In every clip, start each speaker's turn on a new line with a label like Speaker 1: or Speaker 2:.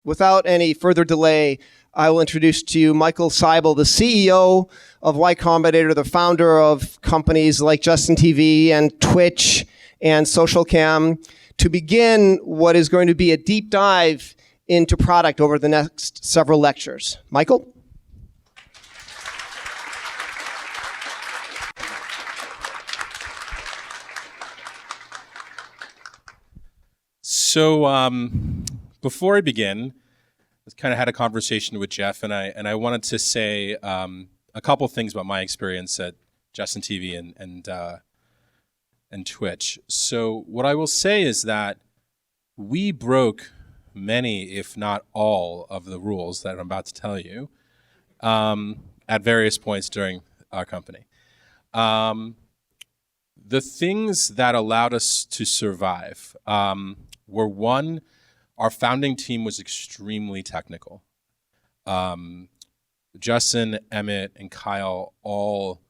Speaker 1: Without any further delay, I will introduce to you Michael Seibel, the CEO of Y Combinator, the founder of companies like Justin TV and Twitch and SocialCam, to begin what is going to be a deep dive into product over the next several lectures. Michael?
Speaker 2: So before I begin, I kind of had a conversation with Jeff, and I wanted to say a couple things about my experience at Justin TV and Twitch. So what I will say is that we broke many, if not all, of the rules that I'm about to tell you at various points during our company. The things that allowed us to survive were, one, our founding team was extremely technical. Justin, Emmett, and Kyle all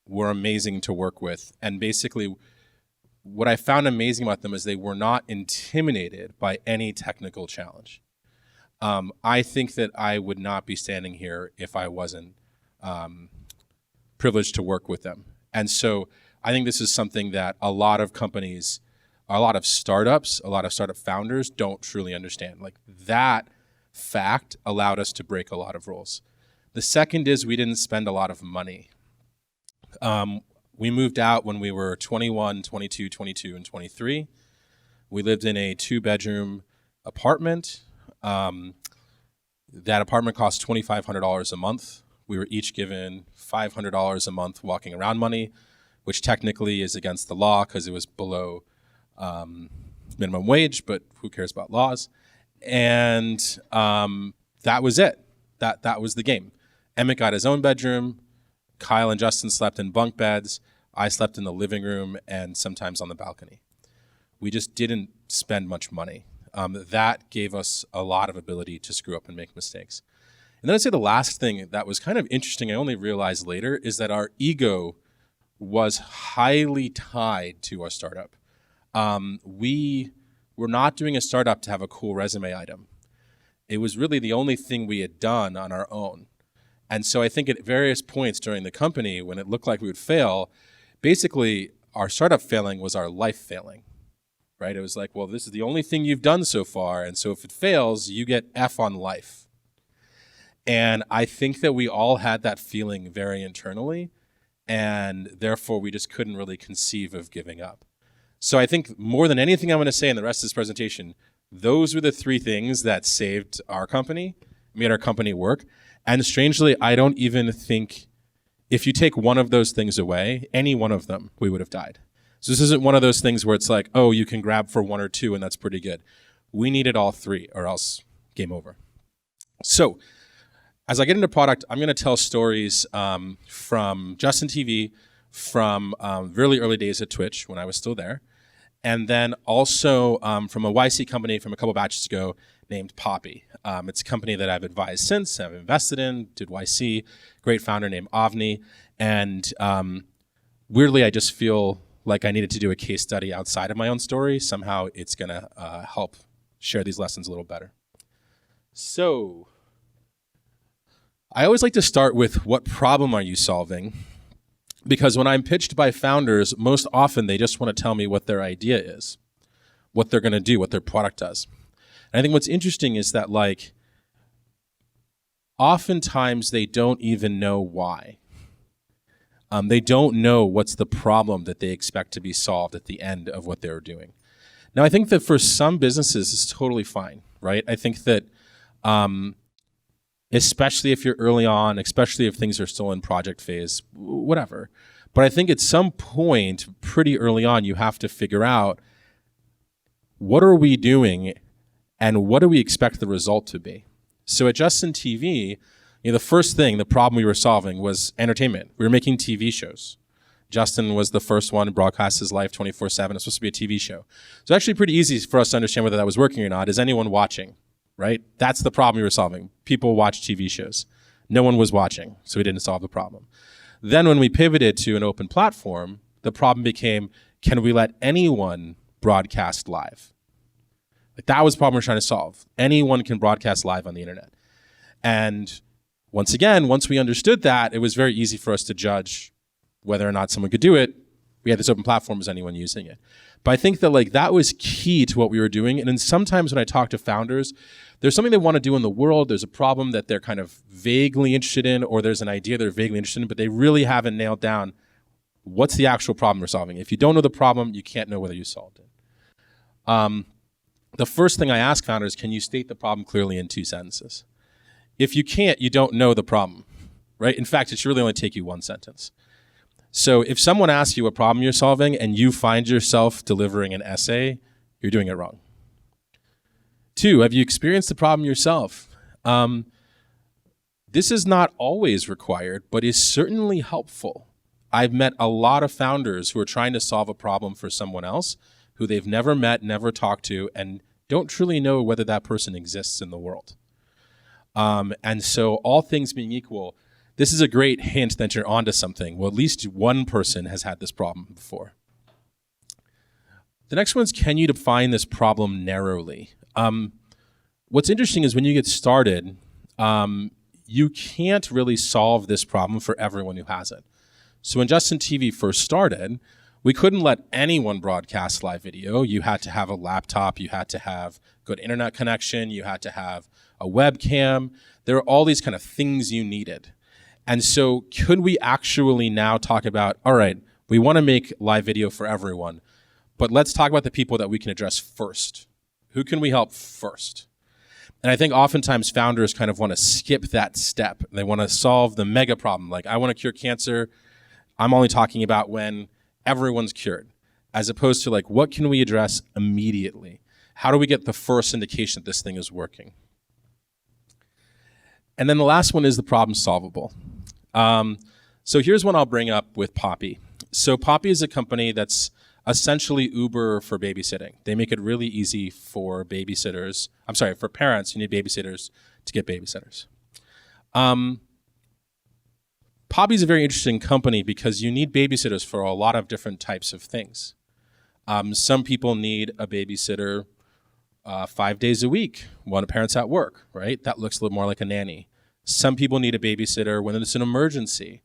Speaker 2: were amazing to work with. And basically, what I found amazing about them is they were not intimidated by any technical challenge. I think that I would not be standing here if I wasn't privileged to work with them. And so I think this is something that a lot of companies, a lot of startup founders don't truly understand. Like, that fact allowed us to break a lot of rules. The second is we didn't spend a lot of money. We moved out when we were 21, 22, 22, and 23. We lived in a 2-bedroom apartment. That apartment cost $2,500 a month. We were each given $500 a month walking around money, which technically is against the law because it was below minimum wage, but who cares about laws? And that was it. That was the game. Emmett got his own bedroom. Kyle and Justin slept in bunk beds. I slept in the living room and sometimes on the balcony. We just didn't spend much money. That gave us a lot of ability to screw up and make mistakes. And then I'd say the last thing that was kind of interesting, I only realized later, is that our ego was highly tied to our startup. We were not doing a startup to have a cool resume item. It was really the only thing we had done on our own. And so I think at various points during the company, when it looked like we would fail, basically our startup failing was our life failing, right? It was like, well, this is the only thing you've done so far, and so if it fails, you get F on life. And I think that we all had that feeling very internally, and therefore we just couldn't really conceive of giving up. So I think more than anything I'm going to say in the rest of this presentation, those were the three things that saved our company, made our company work. And strangely, I don't even think if you take one of those things away, any one of them, we would have died. So this isn't one of those things where it's like, oh, you can grab for one or two and that's pretty good. We needed all three or else game over. So as I get into product, I'm going to tell stories from Justin TV, from really early days at Twitch when I was still there, and then also from a YC company from a couple batches ago named Poppy. It's a company that I've advised since, I've invested in, did YC, great founder named Avni, and weirdly I just feel like I needed to do a case study outside of my own story. Somehow it's going to help share these lessons a little better. So I always like to start with, what problem are you solving? Because when I'm pitched by founders, most often they just want to tell me what their idea is, what they're going to do, what their product does. And I think what's interesting is that, like, oftentimes they don't even know why. They don't know what's the problem that they expect to be solved at the end of what they're doing. Now, I think that for some businesses, it's totally fine, right? I think that especially if you're early on, especially if things are still in project phase, whatever. But I think at some point, pretty early on, you have to figure out, what are we doing and what do we expect the result to be? So at Justin TV, the first thing, the problem we were solving was entertainment. We were making TV shows. Justin was the first one to broadcast his life 24/7. It's supposed to be a TV show. So actually pretty easy for us to understand whether that was working or not. Is anyone watching, right? That's the problem we were solving. People watch TV shows. No one was watching, so we didn't solve the problem. Then when we pivoted to an open platform, the problem became, can we let anyone broadcast live? Like that was the problem we're trying to solve. Anyone can broadcast live on the internet. And once again, once we understood that, it was very easy for us to judge whether or not someone could do it. We had this open platform, is anyone using it? But I think that like that was key to what we were doing. And then sometimes when I talk to founders, there's something they want to do in the world. There's a problem that they're kind of vaguely interested in, or there's an idea they're vaguely interested in, but they really haven't nailed down what's the actual problem they're solving. If you don't know the problem, you can't know whether you solved it. The first thing I ask founders, can you state the problem clearly in 2 sentences? If you can't, you don't know the problem, right? In fact, it should really only take you 1 sentence. So if someone asks you a problem you're solving and you find yourself delivering an essay, you're doing it wrong. 2, have you experienced the problem yourself? This is not always required, but is certainly helpful. I've met a lot of founders who are trying to solve a problem for someone else who they've never met, never talked to, and don't truly know whether that person exists in the world. And so all things being equal, this is a great hint that you're onto something. Well, at least one person has had this problem before. The next one is, can you define this problem narrowly? What's interesting is when you get started, you can't really solve this problem for everyone who has it. So when Justin TV first started, we couldn't let anyone broadcast live video. You had to have a laptop. You had to have good internet connection. You had to have a webcam. There were all these kind of things you needed. And so could we actually now talk about, all right, we want to make live video for everyone, but let's talk about the people that we can address first. Who can we help first? And I think oftentimes founders kind of want to skip that step. They want to solve the mega problem. Like, I want to cure cancer. I'm only talking about when everyone's cured, as opposed to like, what can we address immediately? How do we get the first indication that this thing is working? And then the last one is the problem solvable. So here's one I'll bring up with Poppy. So Poppy is a company that's essentially Uber for babysitting. They make it really easy for babysitters. I'm sorry, for parents who need babysitters to get babysitters. Poppy's a very interesting company because you need babysitters for a lot of different types of things. Some people need a babysitter 5 days a week when a parent's at work, right? That looks a little more like a nanny. Some people need a babysitter when it's an emergency.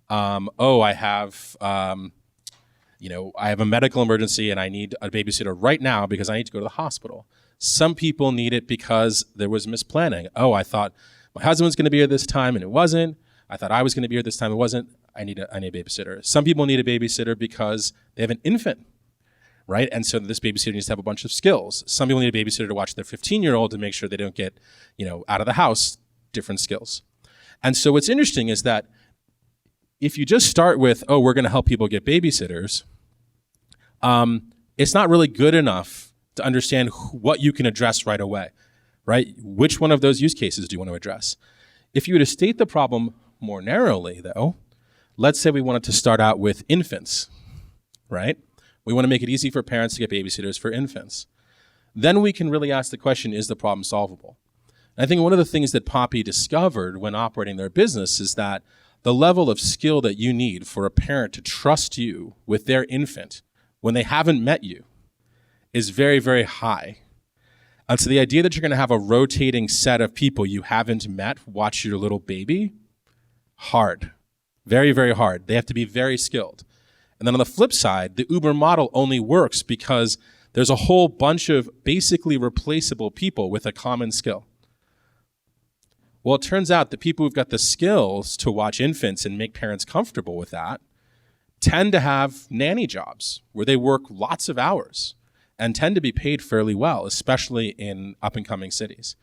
Speaker 2: I have a medical emergency and I need a babysitter right now because I need to go to the hospital. Some people need it because there was misplanning. Oh, I thought my husband was going to be here this time and it wasn't. I thought I was going to be here this time. It wasn't. I need a babysitter. Some people need a babysitter because they have an infant, right? And so this babysitter needs to have a bunch of skills. Some people need a babysitter to watch their 15-year-old to make sure they don't get, out of the house, different skills. And so what's interesting is that if you just start with, we're going to help people get babysitters, it's not really good enough to understand what you can address right away, right? Which one of those use cases do you want to address? If you were to state the problem more narrowly, though, let's say we wanted to start out with infants, right? We want to make it easy for parents to get babysitters for infants. Then we can really ask the question, is the problem solvable? And I think one of the things that Poppy discovered when operating their business is that the level of skill that you need for a parent to trust you with their infant when they haven't met you is very, very high. And so the idea that you're going to have a rotating set of people you haven't met watch your little baby, hard, very, very hard. They have to be very skilled. And then on the flip side, the Uber model only works because there's a whole bunch of basically replaceable people with a common skill. Well, it turns out the people who've got the skills to watch infants and make parents comfortable with that tend to have nanny jobs where they work lots of hours and tend to be paid fairly well, especially in up-and-coming cities.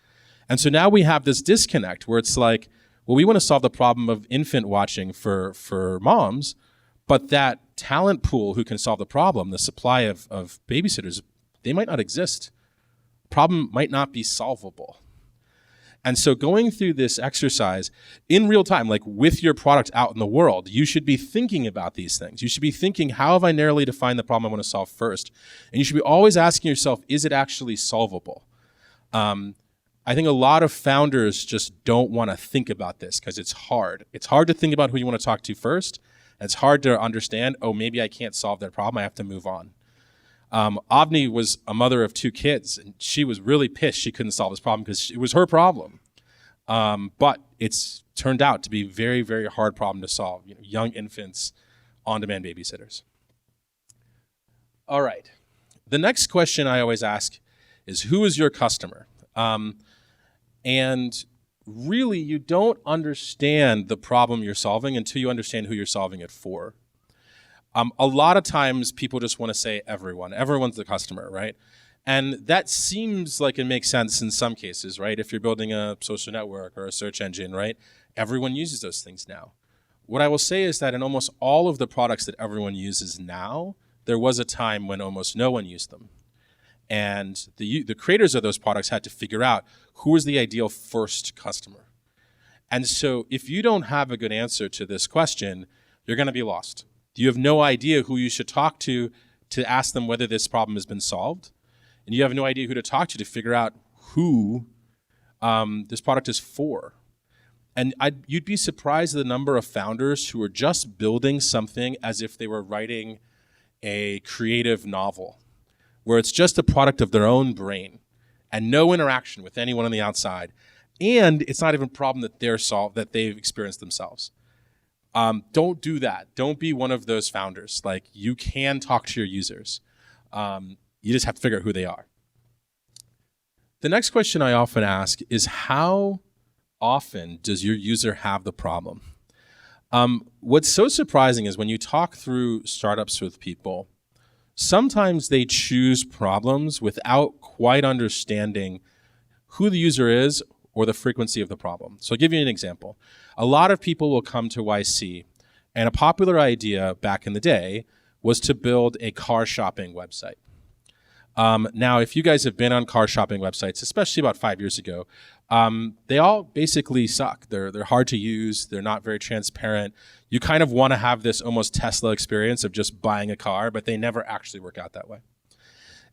Speaker 2: And so now we have this disconnect where it's like, well, we want to solve the problem of infant watching for moms, but that talent pool who can solve the problem, the supply of babysitters, they might not exist. Problem might not be solvable. And so going through this exercise in real time, like with your product out in the world, you should be thinking about these things. You should be thinking, how have I narrowly defined the problem I want to solve first? And you should be always asking yourself, is it actually solvable? I think a lot of founders just don't want to think about this because it's hard. It's hard to think about who you want to talk to first. And it's hard to understand, maybe I can't solve that problem. I have to move on. Avni was a mother of 2 kids, and she was really pissed she couldn't solve this problem because it was her problem. But it's turned out to be a very, very hard problem to solve. Young infants, on-demand babysitters. All right. The next question I always ask is, who is your customer? And really, you don't understand the problem you're solving until you understand who you're solving it for. A lot of times, people just want to say everyone. Everyone's the customer, right? And that seems like it makes sense in some cases, right? If you're building a social network or a search engine, right? Everyone uses those things now. What I will say is that in almost all of the products that everyone uses now, there was a time when almost no one used them. And the creators of those products had to figure out who was the ideal first customer. And so if you don't have a good answer to this question, you're going to be lost. You have no idea who you should talk to ask them whether this problem has been solved. And you have no idea who to talk to figure out who this product is for. And you'd be surprised at the number of founders who are just building something as if they were writing a creative novel, where it's just a product of their own brain and no interaction with anyone on the outside. And it's not even a problem that they've experienced themselves. Don't do that. Don't be one of those founders. Like, you can talk to your users. You just have to figure out who they are. The next question I often ask is, how often does your user have the problem? What's so surprising is when you talk through startups with people, sometimes they choose problems without quite understanding who the user is or the frequency of the problem. So I'll give you an example. A lot of people will come to YC, and a popular idea back in the day was to build a car shopping website. Now, if you guys have been on car shopping websites, especially about 5 years ago, they all basically suck. They're hard to use. They're not very transparent. You kind of want to have this almost Tesla experience of just buying a car, but they never actually work out that way.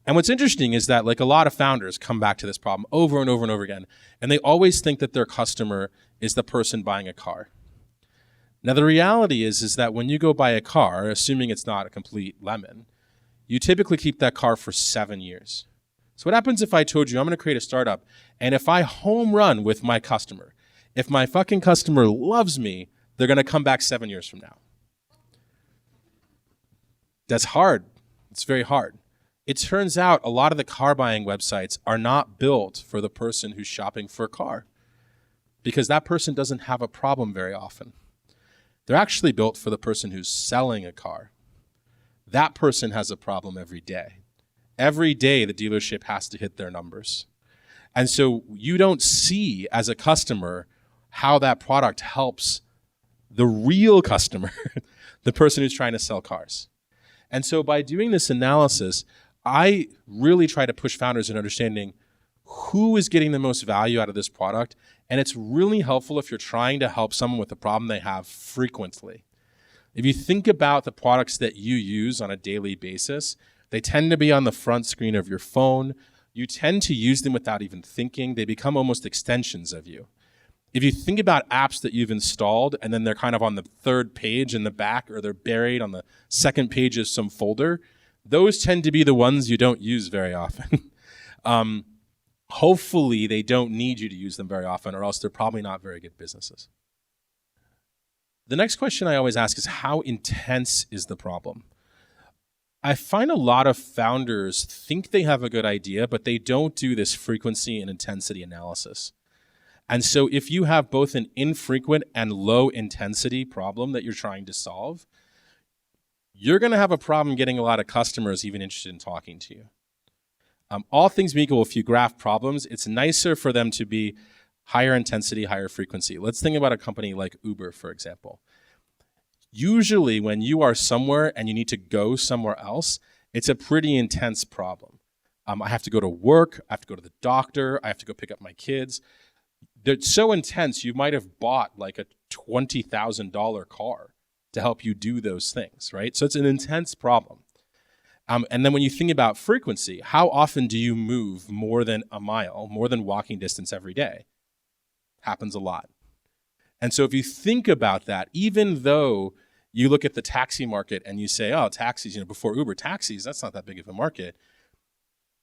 Speaker 2: And what's interesting is that, like, a lot of founders come back to this problem over and over and over again, and they always think that their customer is the person buying a car. Now, the reality is that when you go buy a car, assuming it's not a complete lemon, you typically keep that car for 7 years. So what happens if I told you I'm going to create a startup, and if I home run with my customer, if my fucking customer loves me, they're going to come back 7 years from now? That's hard. It's very hard. It turns out a lot of the car buying websites are not built for the person who's shopping for a car, because that person doesn't have a problem very often. They're actually built for the person who's selling a car. That person has a problem every day. Every day the dealership has to hit their numbers. And so you don't see as a customer how that product helps the real customer, the person who's trying to sell cars. And so by doing this analysis, I really try to push founders in understanding who is getting the most value out of this product. And it's really helpful if you're trying to help someone with a problem they have frequently. If you think about the products that you use on a daily basis, they tend to be on the front screen of your phone. You tend to use them without even thinking. They become almost extensions of you. If you think about apps that you've installed and then they're kind of on the third page in the back, or they're buried on the second page of some folder, those tend to be the ones you don't use very often. Hopefully they don't need you to use them very often, or else they're probably not very good businesses. The next question I always ask is, how intense is the problem? I find a lot of founders think they have a good idea, but they don't do this frequency and intensity analysis. And so if you have both an infrequent and low intensity problem that you're trying to solve, you're going to have a problem getting a lot of customers even interested in talking to you. All things being equal, if you graph problems, it's nicer for them to be higher intensity, higher frequency. Let's think about a company like Uber, for example. Usually when you are somewhere and you need to go somewhere else, it's a pretty intense problem. I have to go to work, I have to go to the doctor, I have to go pick up my kids. They're so intense, you might have bought like a $20,000 car to help you do those things, right? So it's an intense problem. And then when you think about frequency, how often do you move more than a mile, more than walking distance every day? Happens a lot. And so if you think about that, even though You look at the taxi market and you say, oh, taxis, before Uber, taxis, that's not that big of a market.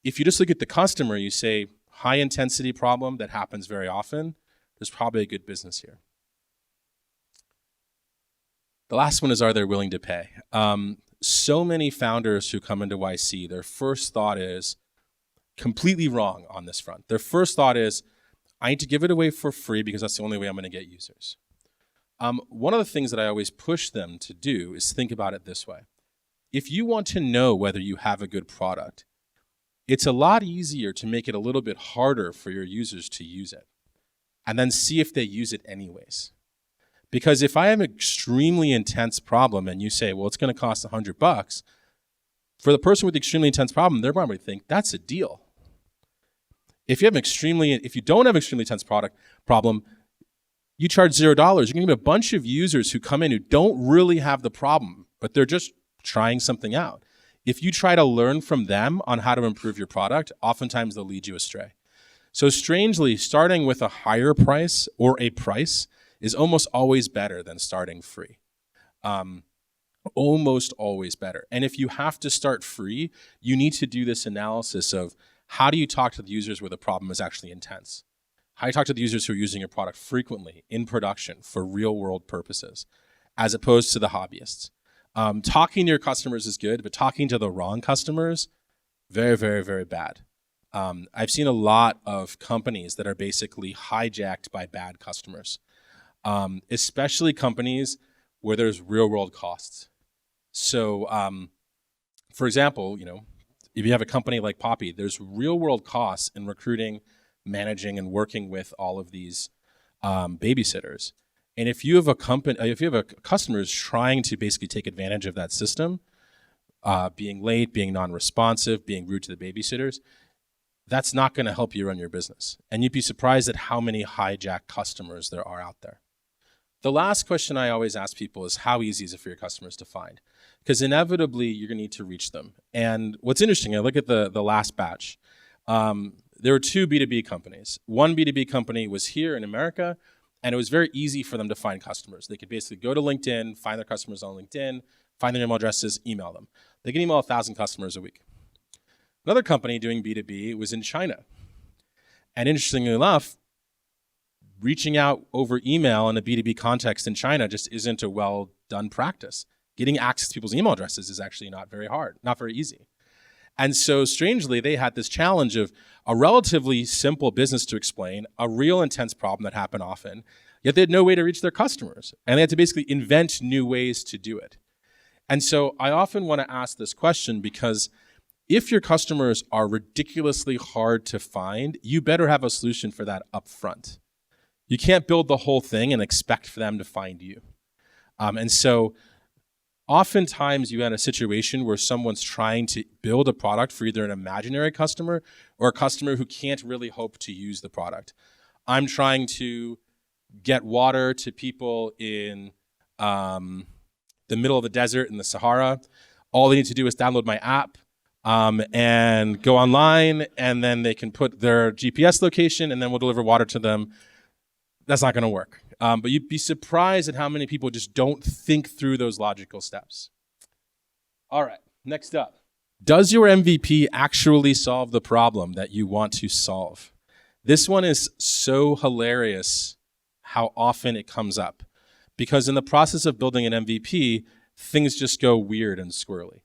Speaker 2: If you just look at the customer, you say, high intensity problem that happens very often, there's probably a good business here. The last one is, are they willing to pay? So many founders who come into YC, their first thought is completely wrong on this front. Their first thought is, I need to give it away for free because that's the only way I'm going to get users. One of the things that I always push them to do is think about it this way. If you want to know whether you have a good product, it's a lot easier to make it a little bit harder for your users to use it and then see if they use it anyways. Because if I have an extremely intense problem and you say, well, it's going to cost $100, for the person with the extremely intense problem, they're probably think that's a deal. If you don't have an extremely intense problem, you charge $0. You're going to get a bunch of users who come in who don't really have the problem, but they're just trying something out. If you try to learn from them on how to improve your product, oftentimes they'll lead you astray. So strangely, starting with a higher price or a price is almost always better than starting free. Almost always better. And if you have to start free, you need to do this analysis of how do you talk to the users where the problem is actually intense? How do you talk to the users who are using your product frequently in production for real world purposes, as opposed to the hobbyists? Talking to your customers is good, but talking to the wrong customers, very, very, very bad. I've seen a lot of companies that are basically hijacked by bad customers. Especially companies where there's real world costs. So, for example, if you have a company like Poppy, there's real world costs in recruiting, managing, and working with all of these babysitters. And if you have a customer who's trying to basically take advantage of that system, being late, being non-responsive, being rude to the babysitters, that's not going to help you run your business. And you'd be surprised at how many hijacked customers there are out there. The last question I always ask people is, how easy is it for your customers to find? Because inevitably, you're going to need to reach them. And what's interesting, I look at the last batch. There were two B2B companies. One B2B company was here in America, and it was very easy for them to find customers. They could basically go to LinkedIn, find their customers on LinkedIn, find their email addresses, email them. They can email 1,000 customers a week. Another company doing B2B was in China. And interestingly enough, reaching out over email in a B2B context in China just isn't a well done practice. Getting access to people's email addresses is actually not very hard, not very easy. And so strangely, they had this challenge of a relatively simple business to explain, a real intense problem that happened often, yet they had no way to reach their customers. And they had to basically invent new ways to do it. And so I often want to ask this question because if your customers are ridiculously hard to find, you better have a solution for that up front. You can't build the whole thing and expect for them to find you. And so oftentimes you had a situation where someone's trying to build a product for either an imaginary customer or a customer who can't really hope to use the product. I'm trying to get water to people in the middle of the desert in the Sahara. All they need to do is download my app and go online, and then they can put their GPS location, and then we'll deliver water to them. That's not going to work. But you'd be surprised at how many people just don't think through those logical steps. All right, next up. Does your MVP actually solve the problem that you want to solve? This one is so hilarious how often it comes up. Because in the process of building an MVP, things just go weird and squirrely.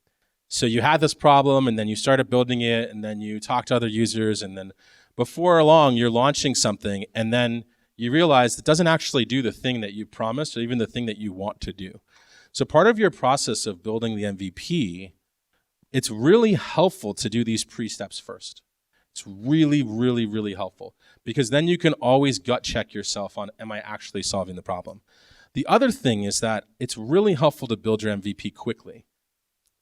Speaker 2: So you had this problem, and then you started building it, and then you talk to other users, and then before long, you're launching something, and then you realize it doesn't actually do the thing that you promised or even the thing that you want to do. So part of your process of building the MVP, it's really helpful to do these pre-steps first. It's really, really, really helpful because then you can always gut check yourself on, am I actually solving the problem? The other thing is that it's really helpful to build your MVP quickly.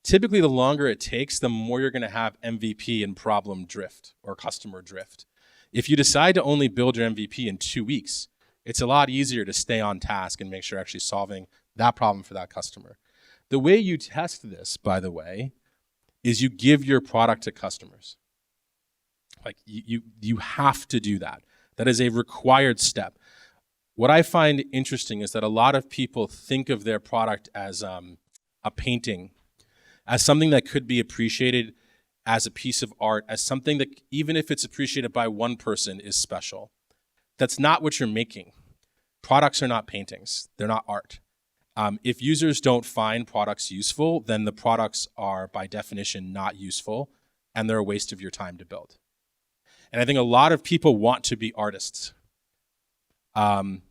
Speaker 2: Typically, the longer it takes, the more you're going to have MVP and problem drift or customer drift. If you decide to only build your MVP in 2 weeks, it's a lot easier to stay on task and make sure you're actually solving that problem for that customer. The way you test this, by the way, is you give your product to customers. Like you have to do that. That is a required step. what I find interesting is that a lot of people think of their product as a painting, as something that could be appreciated as a piece of art, as something that even if it's appreciated by one person is special. That's not what you're making. Products are not paintings. They're not art. If users don't find products useful, then the products are by definition not useful, and they're a waste of your time to build. And I think a lot of people want to be artists. The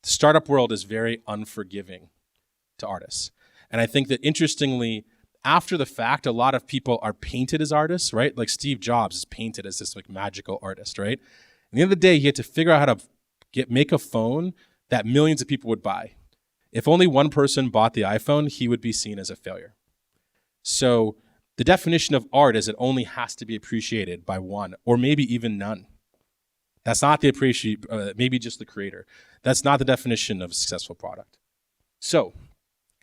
Speaker 2: startup world is very unforgiving to artists. And I think that interestingly, after the fact, a lot of people are painted as artists, right? Like Steve Jobs is painted as this like magical artist, right? At the end of the day, he had to figure out how to make a phone that millions of people would buy. If only one person bought the iPhone, he would be seen as a failure. So the definition of art is it only has to be appreciated by one, or maybe even none. That's not the maybe just the creator. That's not the definition of a successful product. So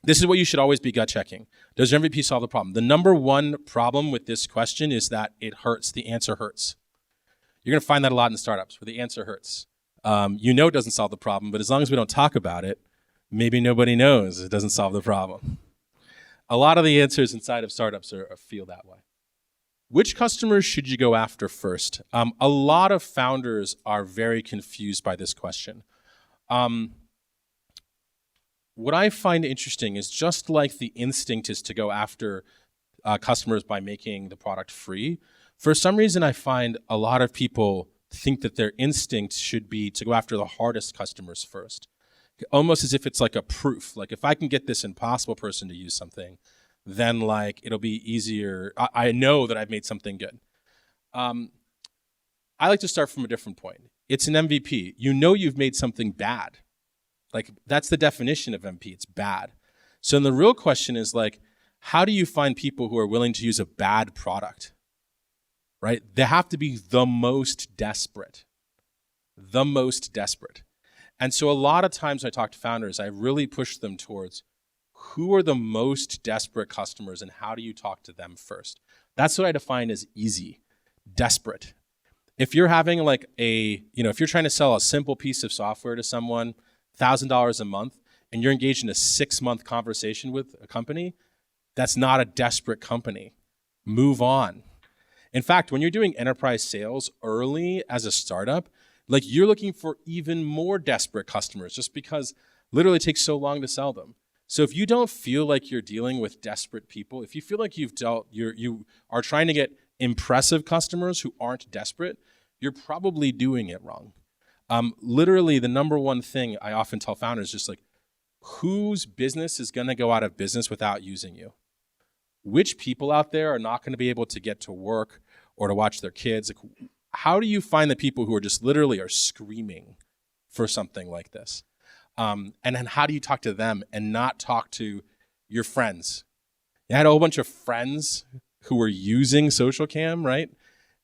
Speaker 2: this is what you should always be gut checking. Does your MVP solve the problem? The number one problem with this question is that it hurts. The answer hurts. You're going to find that a lot in startups where the answer hurts. It doesn't solve the problem, but as long as we don't talk about it, maybe nobody knows it doesn't solve the problem. A lot of the answers inside of startups feel that way. Which customers should you go after first? A lot of founders are very confused by this question. What I find interesting is just like the instinct is to go after customers by making the product free, for some reason I find a lot of people think that their instinct should be to go after the hardest customers first. Almost as if it's like a proof. Like if I can get this impossible person to use something, then like it'll be easier. I know that I've made something good. I like to start from a different point. It's an MVP. You know you've made something bad. Like that's the definition of MVP. It's bad. So then the real question is like, how do you find people who are willing to use a bad product? Right? They have to be the most desperate. The most desperate. And so a lot of times when I talk to founders, I really push them towards who are the most desperate customers and how do you talk to them first? That's what I define as easy, desperate. If you're having like if you're trying to sell a simple piece of software to someone, $1,000 a month, and you're engaged in a 6-month conversation with a company, that's not a desperate company. Move on. In fact, when you're doing enterprise sales early as a startup, like you're looking for even more desperate customers just because literally it takes so long to sell them. So if you don't feel like you're dealing with desperate people, if you feel like you are trying to get impressive customers who aren't desperate, you're probably doing it wrong. Literally the number one thing I often tell founders is just like, whose business is going to go out of business without using you? Which people out there are not going to be able to get to work or to watch their kids? Like, how do you find the people who are just literally are screaming for something like this? And then how do you talk to them and not talk to your friends? I had a whole bunch of friends who were using SocialCam, right?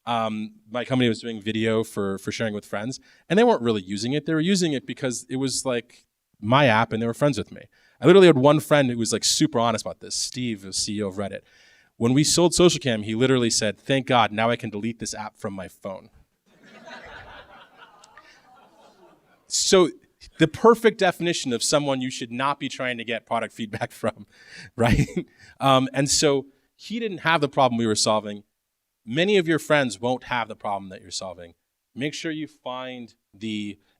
Speaker 2: My company was doing video for sharing with friends, and they weren't really using it. They were using it because it was like my app and they were friends with me. I literally had one friend who was like super honest about this, Steve, the CEO of Reddit. When we sold SocialCam, he literally said, "Thank God, now I can delete this app from my phone." So the perfect definition of someone you should not be trying to get product feedback from, right? And so he didn't have the problem we were solving. Many of your friends won't have the problem that you're solving. Make sure you find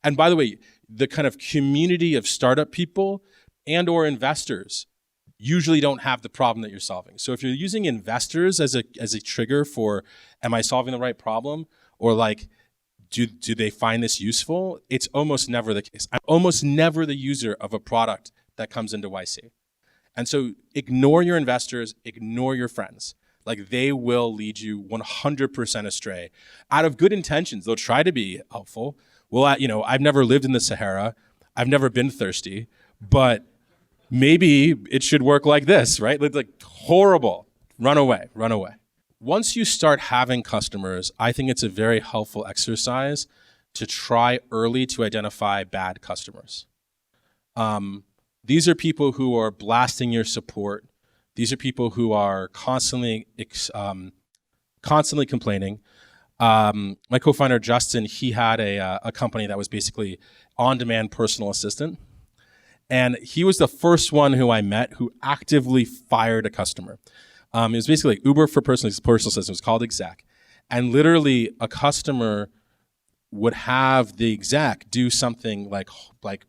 Speaker 2: and by the way, the kind of community of startup people and or investors usually don't have the problem that you're solving. So if you're using investors as a trigger for, am I solving the right problem? Or like, do they find this useful? It's almost never the case. I'm almost never the user of a product that comes into YC. And so ignore your investors, ignore your friends. Like they will lead you 100% astray. Out of good intentions, they'll try to be helpful. Well, I've never lived in the Sahara. I've never been thirsty, but maybe it should work like this, right? Like horrible. Run away, run away. Once you start having customers, I think it's a very helpful exercise to try early to identify bad customers. These are people who are blasting your support. These are people who are constantly complaining. My co-founder, Justin, he had a company that was basically on-demand personal assistant. And he was the first one who I met who actively fired a customer. It was basically like Uber for personal assistants. It was called Exec. And literally a customer would have the exec do something like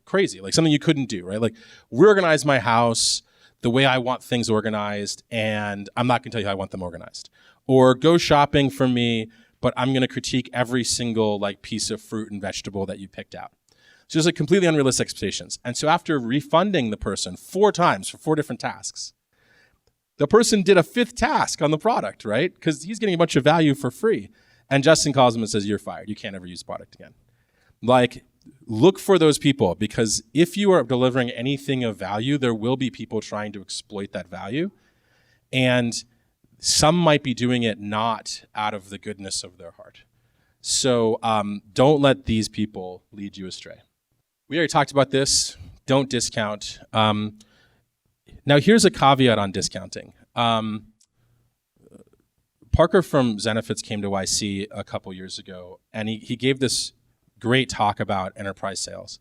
Speaker 2: crazy, like something you couldn't do, right? Like, reorganize my house the way I want things organized, and I'm not gonna tell you how I want them organized. Or go shopping for me, but I'm gonna critique every single like piece of fruit and vegetable that you picked out. So there's like completely unrealistic expectations. And so after refunding the person 4 times for 4 different tasks, the person did a 5th task on the product, right? Because he's getting a bunch of value for free. And Justin calls him and says, you're fired. You can't ever use the product again. Like, look for those people, because if you are delivering anything of value, there will be people trying to exploit that value. And some might be doing it not out of the goodness of their heart. So don't let these people lead you astray. We already talked about this. Don't discount. Now, here's a caveat on discounting. Parker from Zenefits came to YC a couple years ago, and he gave this great talk about enterprise sales.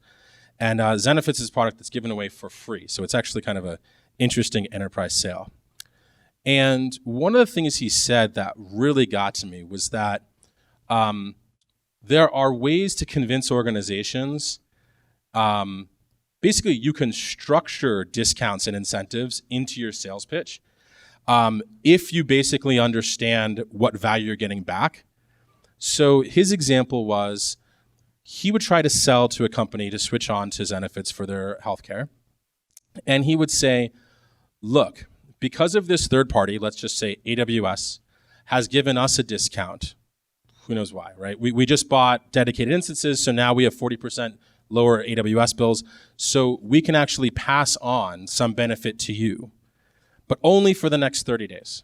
Speaker 2: And Zenefits is a product that's given away for free, so it's actually kind of an interesting enterprise sale. And one of the things he said that really got to me was that there are ways to convince organizations. Basically, you can structure discounts and incentives into your sales pitch if you basically understand what value you're getting back. So his example was he would try to sell to a company to switch on to Zenefits for their healthcare. And he would say, look, because of this third party, let's just say AWS, has given us a discount. Who knows why, right? We just bought dedicated instances, so now we have 40% lower AWS bills. So we can actually pass on some benefit to you, but only for the next 30 days.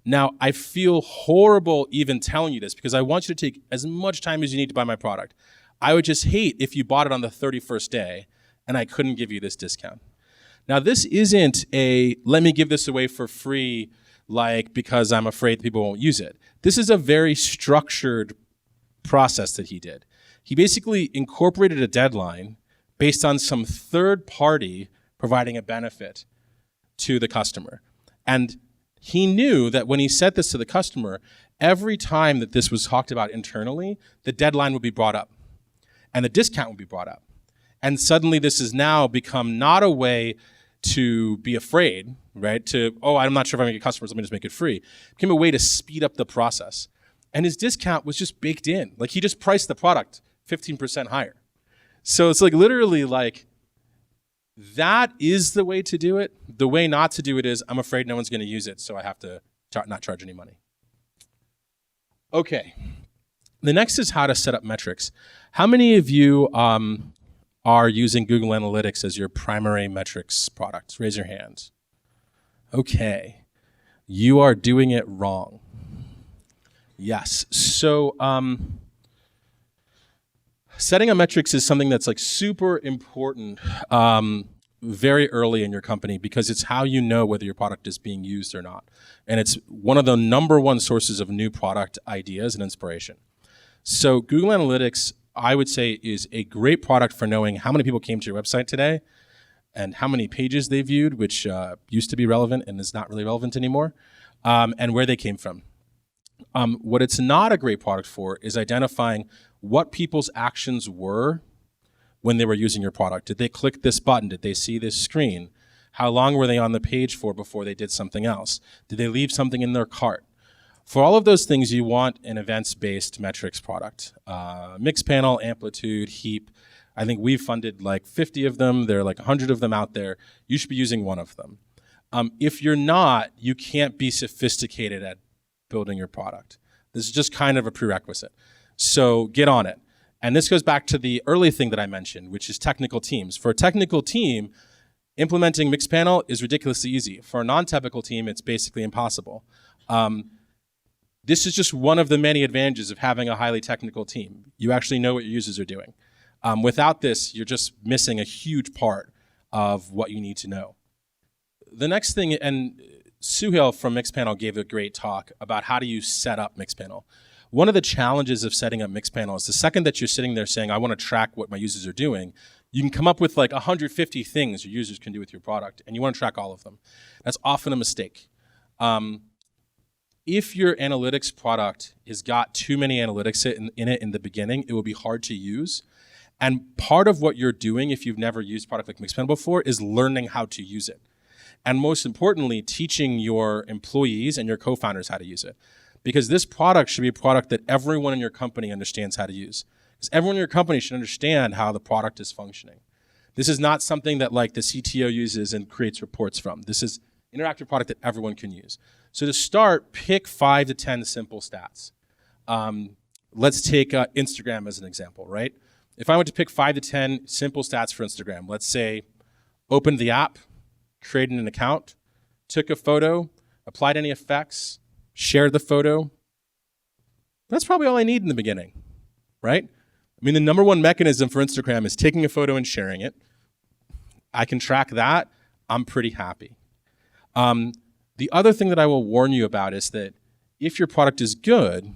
Speaker 2: Now, I feel horrible even telling you this because I want you to take as much time as you need to buy my product. I would just hate if you bought it on the 31st day and I couldn't give you this discount. Now, this isn't a let me give this away for free, like because I'm afraid people won't use it. This is a very structured process that he did. He basically incorporated a deadline based on some third party providing a benefit to the customer. And he knew that when he said this to the customer, every time that this was talked about internally, the deadline would be brought up and the discount would be brought up. And suddenly this has now become not a way to be afraid, right? I'm not sure if I'm going to get customers, let me just make it free. It became a way to speed up the process. And his discount was just baked in. Like, he just priced the product 15% higher. So it's like literally like, that is the way to do it. The way not to do it is, I'm afraid no one's going to use it, so I have to not charge any money. Okay. The next is how to set up metrics. How many of you are using Google Analytics as your primary metrics product? Raise your hands. Okay. You are doing it wrong. Yes. So setting up metrics is something that's like super important very early in your company, because it's how you know whether your product is being used or not. And it's one of the number one sources of new product ideas and inspiration. So Google Analytics, I would say, is a great product for knowing how many people came to your website today and how many pages they viewed, which used to be relevant and is not really relevant anymore, and where they came from. What it's not a great product for is identifying what people's actions were when they were using your product. Did they click this button? Did they see this screen? How long were they on the page for before they did something else? Did they leave something in their cart? For all of those things, you want an events-based metrics product. Mixpanel, Amplitude, Heap. I think we've funded like 50 of them. There are like 100 of them out there. You should be using one of them. If you're not, you can't be sophisticated at building your product. This is just kind of a prerequisite. So get on it. And this goes back to the early thing that I mentioned, which is technical teams. For a technical team, implementing Mixpanel is ridiculously easy. For a non-technical team, it's basically impossible. This is just one of the many advantages of having a highly technical team. You actually know what your users are doing. Without this, you're just missing a huge part of what you need to know. The next thing, and Suhail from Mixpanel gave a great talk about how do you set up Mixpanel. one of the challenges of setting up Mixpanel is the second that you're sitting there saying, I want to track what my users are doing, you can come up with like 150 things your users can do with your product, and you want to track all of them. That's often a mistake. If your analytics product has got too many analytics in it in the beginning, it will be hard to use. And part of what you're doing, if you've never used a product like Mixpanel before, is learning how to use it. And most importantly, teaching your employees and your co-founders how to use it. Because this product should be a product that everyone in your company understands how to use. Because everyone in your company should understand how the product is functioning. This is not something that like the CTO uses and creates reports from. This is an interactive product that everyone can use. So to start, pick 5 to 10 simple stats. Let's take Instagram as an example, right? If I were to pick 5 to 10 simple stats for Instagram, let's say opened the app, created an account, took a photo, applied any effects, shared the photo. That's probably all I need in the beginning, right? I mean, the number one mechanism for Instagram is taking a photo and sharing it. I can track that. I'm pretty happy. The other thing that I will warn you about is that if your product is good,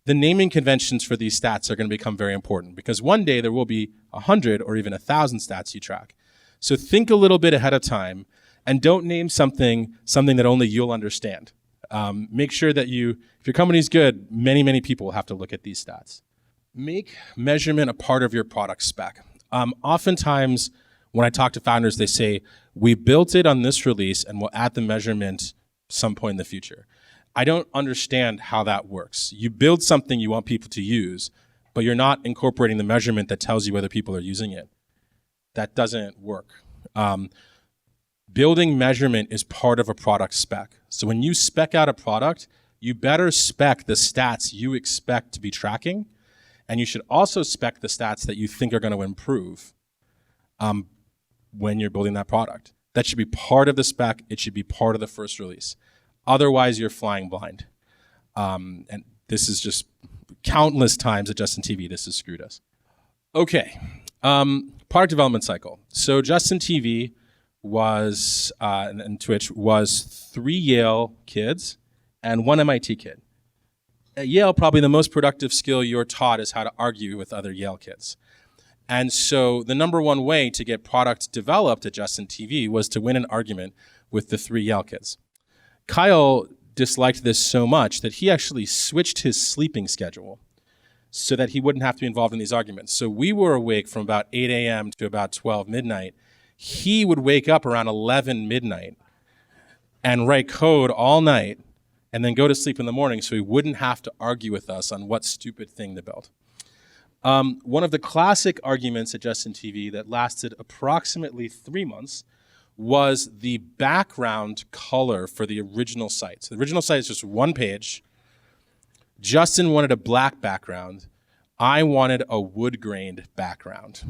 Speaker 2: the naming conventions for these stats are going to become very important because one day there will be 100 or even 1,000 stats you track. So think a little bit ahead of time and don't name something that only you'll understand. Make sure that if your company's good, many people will have to look at these stats. Make measurement a part of your product spec. Oftentimes, when I talk to founders, they say, we built it on this release and we'll add the measurement some point in the future. I don't understand how that works. You build something you want people to use, but you're not incorporating the measurement that tells you whether people are using it. That doesn't work. Building measurement is part of a product spec. So when you spec out a product, you better spec the stats you expect to be tracking, and you should also spec the stats that you think are going to improve when you're building that product. That should be part of the spec. It should be part of the first release. Otherwise, you're flying blind. And this is just countless times at Justin TV, this has screwed us. Okay, product development cycle. So Justin TV was, and Twitch, was 3 Yale kids and 1 MIT kid. At Yale, probably the most productive skill you're taught is how to argue with other Yale kids. And so the number one way to get product developed at Justin TV was to win an argument with the 3 Yale kids. Kyle disliked this so much that he actually switched his sleeping schedule so that he wouldn't have to be involved in these arguments. So we were awake from about 8 a.m. to about 12 midnight. He would wake up around 11 midnight and write code all night and then go to sleep in the morning so he wouldn't have to argue with us on what stupid thing to build. One of the classic arguments at Justin TV that lasted approximately 3 months was the background color for the original site. So the original site is just one page. Justin wanted a black background. I wanted a wood-grained background.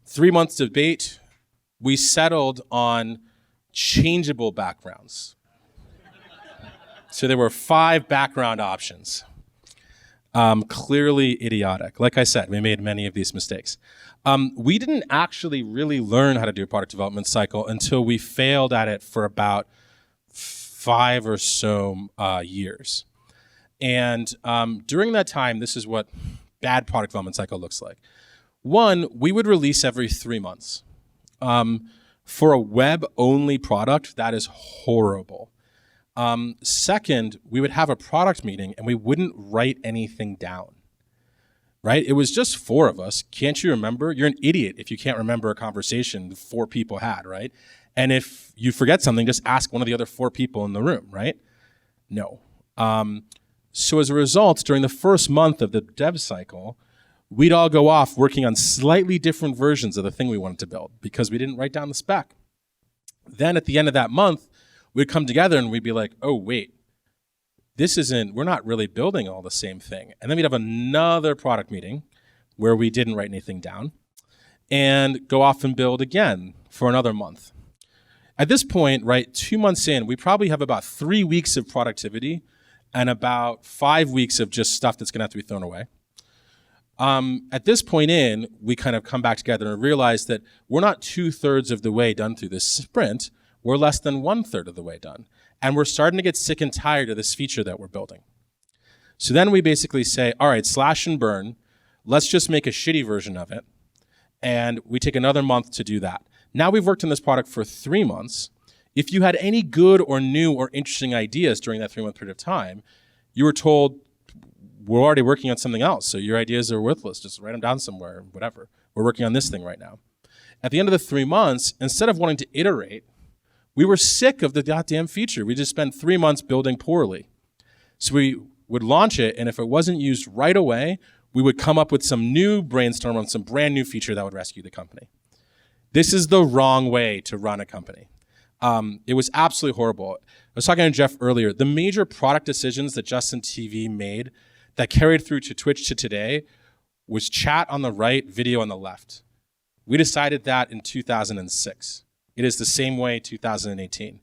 Speaker 2: 3 months debate, we settled on changeable backgrounds. So there were 5 background options. Clearly idiotic. Like I said, we made many of these mistakes. We didn't actually really learn how to do a product development cycle until we failed at it for about 5 or so years. And during that time, this is what bad product development cycle looks like. 1, we would release every 3 months. For a web-only product, that is horrible. Second, we would have a product meeting and we wouldn't write anything down, right? It was just 4 of us. Can't you remember? You're an idiot if you can't remember a conversation 4 people had, right? And if you forget something, just ask one of the other 4 people in the room, right? No. So as a result, during the first month of the dev cycle, we'd all go off working on slightly different versions of the thing we wanted to build because we didn't write down the spec. Then at the end of that month, we'd come together and we'd be like, oh, wait, we're not really building all the same thing. And then we'd have another product meeting where we didn't write anything down and go off and build again for another month. At this point, right, 2 months in, we probably have about 3 weeks of productivity and about 5 weeks of just stuff that's gonna have to be thrown away. At this point in, we kind of come back together and realize that we're not 2/3 of the way done through this sprint. We're less than 1/3 of the way done. And we're starting to get sick and tired of this feature that we're building. So then we basically say, all right, slash and burn. Let's just make a shitty version of it. And we take another month to do that. Now we've worked on this product for 3 months. If you had any good or new or interesting ideas during that 3-month period of time, you were told, we're already working on something else, so your ideas are worthless. Just write them down somewhere, whatever. We're working on this thing right now. At the end of the 3 months, instead of wanting to iterate, we were sick of the goddamn feature. We just spent 3 months building poorly. So we would launch it, and if it wasn't used right away, we would come up with some new brainstorm on some brand new feature that would rescue the company. This is the wrong way to run a company. It was absolutely horrible. I was talking to Jeff earlier. The major product decisions that Justin TV made that carried through to Twitch to today was chat on the right, video on the left. We decided that in 2006. It is the same way 2018.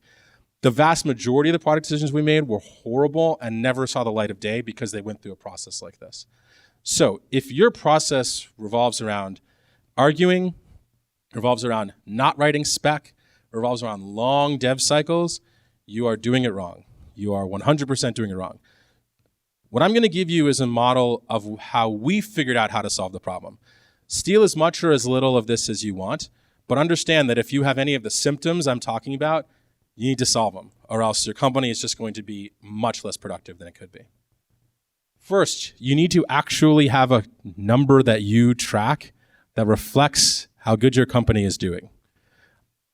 Speaker 2: The vast majority of the product decisions we made were horrible and never saw the light of day because they went through a process like this. So if your process revolves around arguing, revolves around not writing spec, revolves around long dev cycles, you are doing it wrong. You are 100% doing it wrong. What I'm going to give you is a model of how we figured out how to solve the problem. Steal as much or as little of this as you want, but understand that if you have any of the symptoms I'm talking about, you need to solve them, or else your company is just going to be much less productive than it could be. First, you need to actually have a number that you track that reflects how good your company is doing.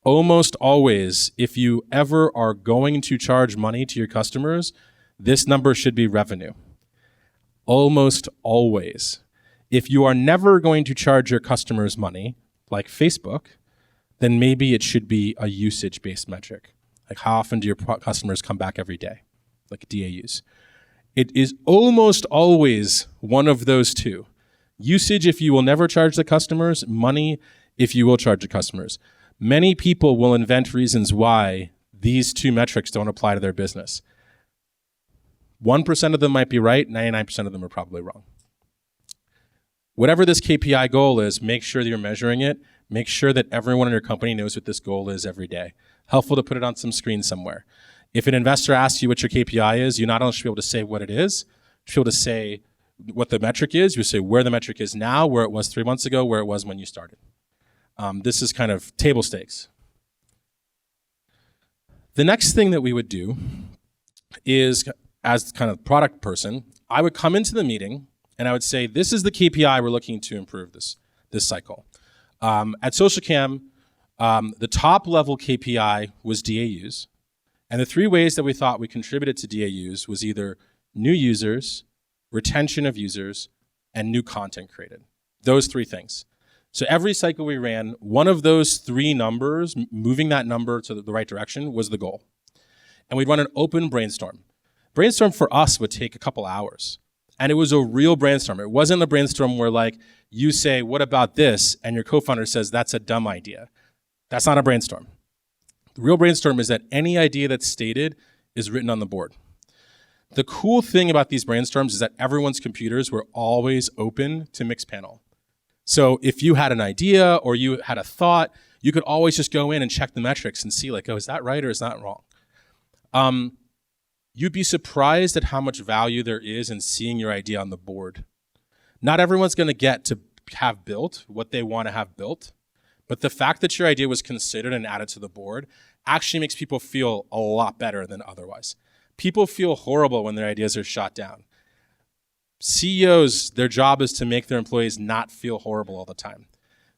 Speaker 2: Almost always, if you ever are going to charge money to your customers, this number should be revenue. Almost always. If you are never going to charge your customers money, like Facebook, then maybe it should be a usage-based metric. Like how often do your customers come back every day? Like DAUs. It is almost always one of those two. Usage if you will never charge the customers, money if you will charge the customers. Many people will invent reasons why these two metrics don't apply to their business. 1% of them might be right, 99% of them are probably wrong. Whatever this KPI goal is, make sure that you're measuring it. Make sure that everyone in your company knows what this goal is every day. Helpful to put it on some screen somewhere. If an investor asks you what your KPI is, you not only should be able to say what it is, you should be able to say what the metric is. You say where the metric is now, where it was 3 months ago, where it was when you started. This is kind of table stakes. The next thing that we would do is, as kind of product person, I would come into the meeting and I would say, this is the KPI we're looking to improve this cycle. At SocialCam, the top level KPI was DAUs. And the 3 ways that we thought we contributed to DAUs was either new users, retention of users, and new content created. Those 3 things. So every cycle we ran, one of those 3 numbers, moving that number to the right direction, was the goal. And we'd run an open brainstorm. Brainstorm for us would take a couple hours. And it was a real brainstorm. It wasn't a brainstorm where like you say, what about this? And your co-founder says, that's a dumb idea. That's not a brainstorm. The real brainstorm is that any idea that's stated is written on the board. The cool thing about these brainstorms is that everyone's computers were always open to Mixpanel. So if you had an idea or you had a thought, you could always just go in and check the metrics and see like, oh, is that right or is that wrong? You'd be surprised at how much value there is in seeing your idea on the board. Not everyone's going to get to have built what they want to have built, but the fact that your idea was considered and added to the board actually makes people feel a lot better than otherwise. People feel horrible when their ideas are shot down. CEOs, their job is to make their employees not feel horrible all the time.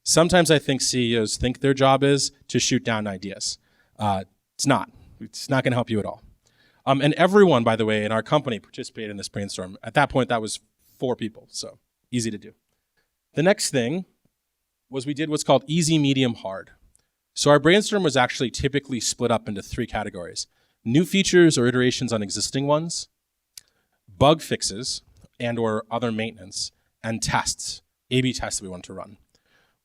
Speaker 2: Sometimes I think CEOs think their job is to shoot down ideas. It's not. It's not going to help you at all. And everyone, by the way, in our company participated in this brainstorm. At that point, that was 4 people, so easy to do. The next thing was we did what's called easy, medium, hard. So our brainstorm was actually typically split up into 3 categories. New features or iterations on existing ones, bug fixes and or other maintenance, and tests, A/B tests that we wanted to run.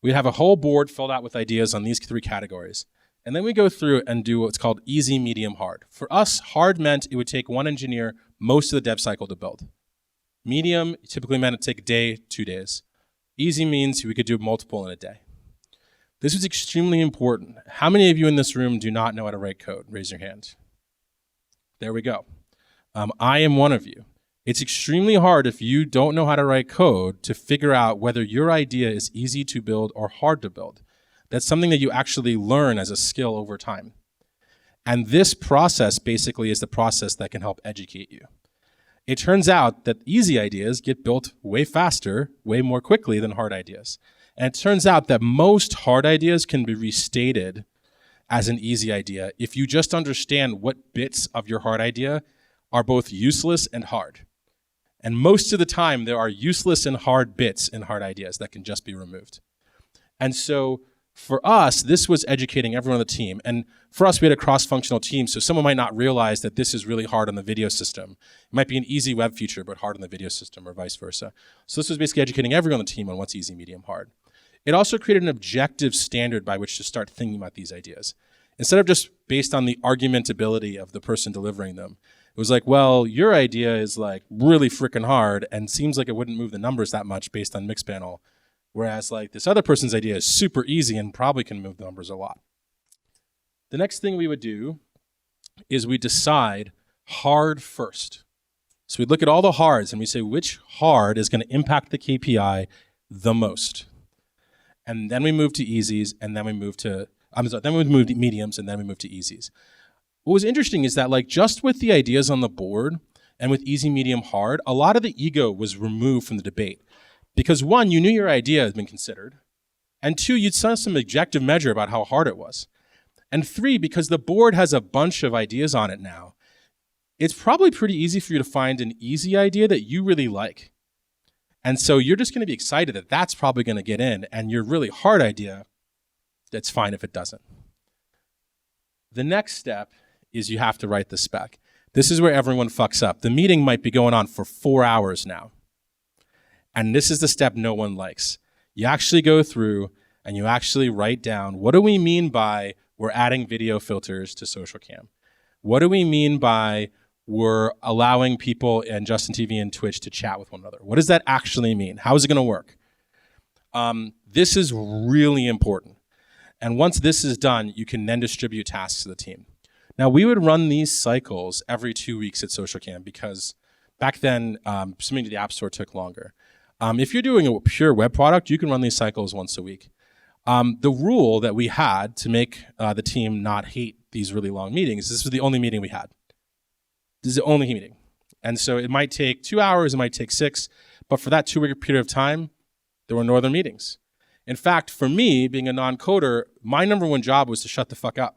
Speaker 2: We'd have a whole board filled out with ideas on these 3 categories. And then we go through and do what's called easy, medium, hard. For us, hard meant it would take 1 engineer most of the dev cycle to build. Medium typically meant it'd take a day, 2 days. Easy means we could do multiple in a day. This was extremely important. How many of you in this room do not know how to write code? Raise your hand. There we go. I am one of you. It's extremely hard if you don't know how to write code to figure out whether your idea is easy to build or hard to build. That's something that you actually learn as a skill over time. And this process basically is the process that can help educate you. It turns out that easy ideas get built way faster, way more quickly than hard ideas. And it turns out that most hard ideas can be restated as an easy idea if you just understand what bits of your hard idea are both useless and hard. And most of the time, there are useless and hard bits in hard ideas that can just be removed. And so for us, this was educating everyone on the team. And for us, we had a cross-functional team, so someone might not realize that this is really hard on the video system. It might be an easy web feature, but hard on the video system, or vice versa. So this was basically educating everyone on the team on what's easy, medium, hard. It also created an objective standard by which to start thinking about these ideas. Instead of just based on the argumentability of the person delivering them, it was like, well, your idea is like really freaking hard and seems like it wouldn't move the numbers that much based on Mixpanel. Whereas like this other person's idea is super easy and probably can move the numbers a lot. The next thing we would do is we decide hard first. So we look at all the hards and we say which hard is going to impact the KPI the most. And then we move to easies, and then we move to, then we move to mediums, and then we move to easies. What was interesting is that like just with the ideas on the board and with easy, medium, hard, a lot of the ego was removed from the debate. Because one, you knew your idea had been considered. And two, you'd saw some objective measure about how hard it was. And three, because the board has a bunch of ideas on it now, it's probably pretty easy for you to find an easy idea that you really like. And so you're just going to be excited that that's probably going to get in, and your really hard idea, that's fine if it doesn't. The next step is you have to write the spec. This is where everyone fucks up. The meeting might be going on for 4 hours now. And this is the step no one likes. You actually go through and you actually write down, what do we mean by we're adding video filters to social cam? What do we mean by we're allowing people in Justin TV and Twitch to chat with one another? What does that actually mean? How is it going to work? This is really important. And once this is done, you can then distribute tasks to the team. Now, we would run these cycles every 2 weeks at SocialCam because back then, submitting to the App Store took longer. If you're doing a pure web product, you can run these cycles once a week. The rule that we had to make the team not hate these really long meetings, this was the only meeting we had. This is the only meeting. And so it might take 2 hours, it might take 6, but for that 2-week period of time, there were no other meetings. In fact, for me, being a non-coder, my number one job was to shut the fuck up.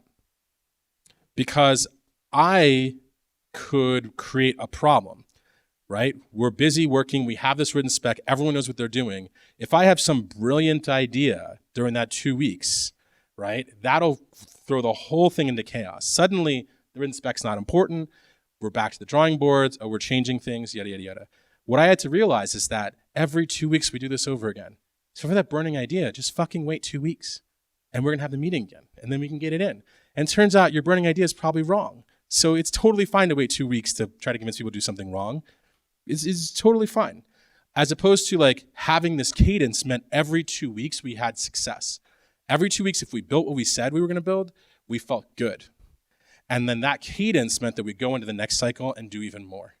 Speaker 2: Because I could create a problem, right? We're busy working, we have this written spec, everyone knows what they're doing. If I have some brilliant idea during that 2 weeks, right, that'll throw the whole thing into chaos. Suddenly, the written spec's not important, we're back to the drawing boards, we're changing things, yada, yada, yada. What I had to realize is that every 2 weeks we do this over again. So for that burning idea, just fucking wait 2 weeks and we're gonna have the meeting again and then we can get it in. And it turns out your burning idea is probably wrong. So it's totally fine to wait 2 weeks to try to convince people to do something wrong. It's totally fine. As opposed to like having this cadence meant every 2 weeks we had success. Every 2 weeks, if we built what we said we were gonna build, we felt good. And then that cadence meant that we go into the next cycle and do even more.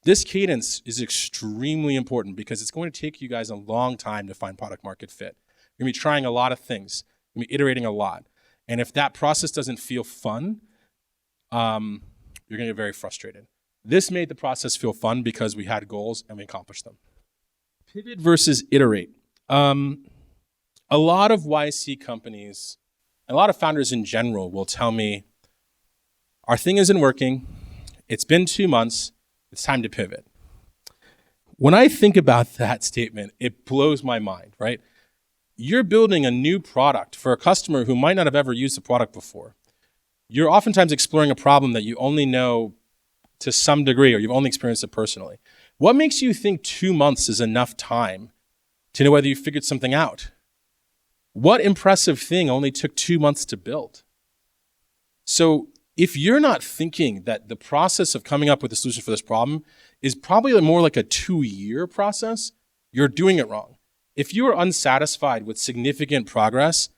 Speaker 2: This cadence is extremely important because it's going to take you guys a long time to find product market fit. You're gonna be trying a lot of things. You're gonna be iterating a lot. And if that process doesn't feel fun, you're gonna get very frustrated. This made the process feel fun because we had goals and we accomplished them. Pivot versus iterate. A lot of YC companies, and a lot of founders in general will tell me, our thing isn't working, it's been 2 months, it's time to pivot. When I think about that statement, it blows my mind, right? You're building a new product for a customer who might not have ever used the product before. You're oftentimes exploring a problem that you only know to some degree, or you've only experienced it personally. What makes you think 2 months is enough time to know whether you figured something out? What impressive thing only took 2 months to build? So if you're not thinking that the process of coming up with a solution for this problem is probably more like a 2-year process, you're doing it wrong. If you are unsatisfied with significant progress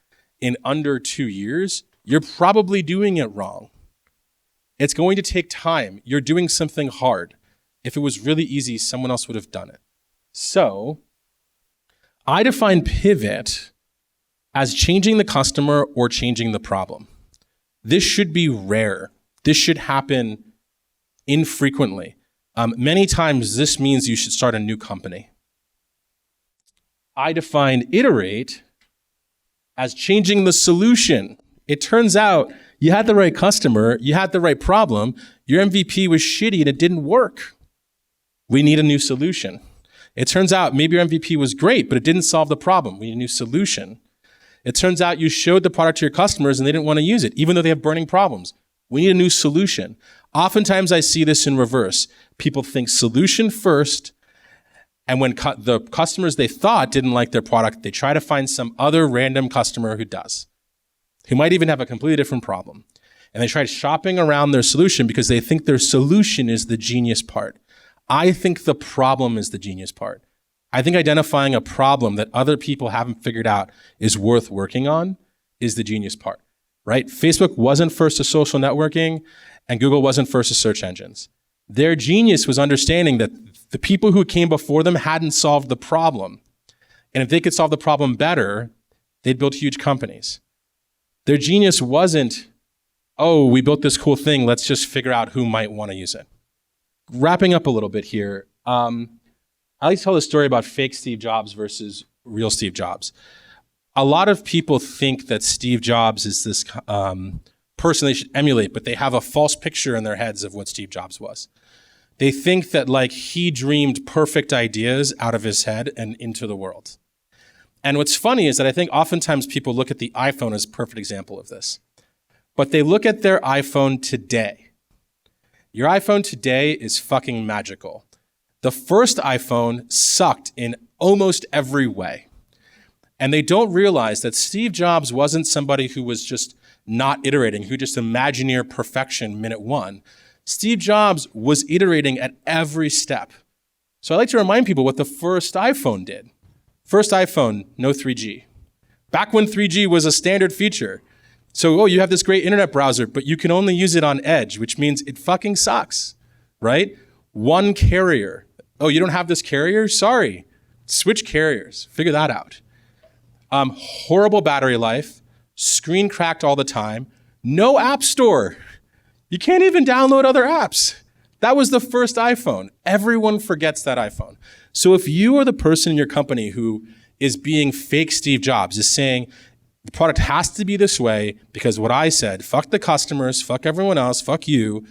Speaker 2: in under 2 years, you're probably doing it wrong. It's going to take time. You're doing something hard. If it was really easy, someone else would have done it. So I define pivot as changing the customer or changing the problem. This should be rare. This should happen infrequently. Many times this means you should start a new company. I define iterate as changing the solution. It turns out you had the right customer, you had the right problem, your MVP was shitty and it didn't work. We need a new solution. It turns out maybe your MVP was great, but it didn't solve the problem. We need a new solution. It turns out you showed the product to your customers and they didn't want to use it, even though they have burning problems. We need a new solution. Oftentimes I see this in reverse. People think solution first, and when the customers they thought didn't like their product, they try to find some other random customer who does, who might even have a completely different problem. And they try shopping around their solution because they think their solution is the genius part. I think the problem is the genius part. I think identifying a problem that other people haven't figured out is worth working on is the genius part, right? Facebook wasn't first to social networking and Google wasn't first to search engines. Their genius was understanding that the people who came before them hadn't solved the problem. And if they could solve the problem better, they'd build huge companies. Their genius wasn't, oh, we built this cool thing, let's just figure out who might want to use it. Wrapping up a little bit here, I like to tell the story about fake Steve Jobs versus real Steve Jobs. A lot of people think that Steve Jobs is this person they should emulate, but they have a false picture in their heads of what Steve Jobs was. They think that like he dreamed perfect ideas out of his head and into the world. And what's funny is that I think oftentimes people look at the iPhone as a perfect example of this. But they look at their iPhone today. Your iPhone today is fucking magical. The first iPhone sucked in almost every way. And they don't realize that Steve Jobs wasn't somebody who was just not iterating, who just imagineer perfection minute one. Steve Jobs was iterating at every step. So I like to remind people what the first iPhone did. First iPhone, no 3G. Back when 3G was a standard feature. So, you have this great internet browser, but you can only use it on Edge, which means it fucking sucks, right? One carrier. Oh, you don't have this carrier? Sorry. Switch carriers. Figure that out. Horrible battery life. Screen cracked all the time. No app store. You can't even download other apps. That was the first iPhone. Everyone forgets that iPhone. So if you are the person in your company who is being fake Steve Jobs, is saying the product has to be this way because what I said, fuck the customers, fuck everyone else, fuck you,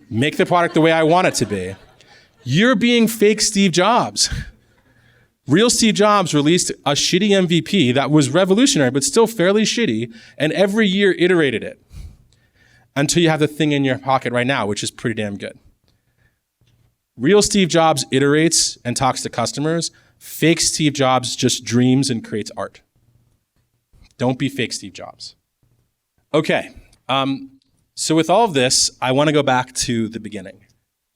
Speaker 2: make the product the way I want it to be, you're being fake Steve Jobs. Real Steve Jobs released a shitty MVP that was revolutionary, but still fairly shitty, and every year iterated it until you have the thing in your pocket right now, which is pretty damn good. Real Steve Jobs iterates and talks to customers. Fake Steve Jobs just dreams and creates art. Don't be fake Steve Jobs. Okay, so with all of this, I want to go back to the beginning.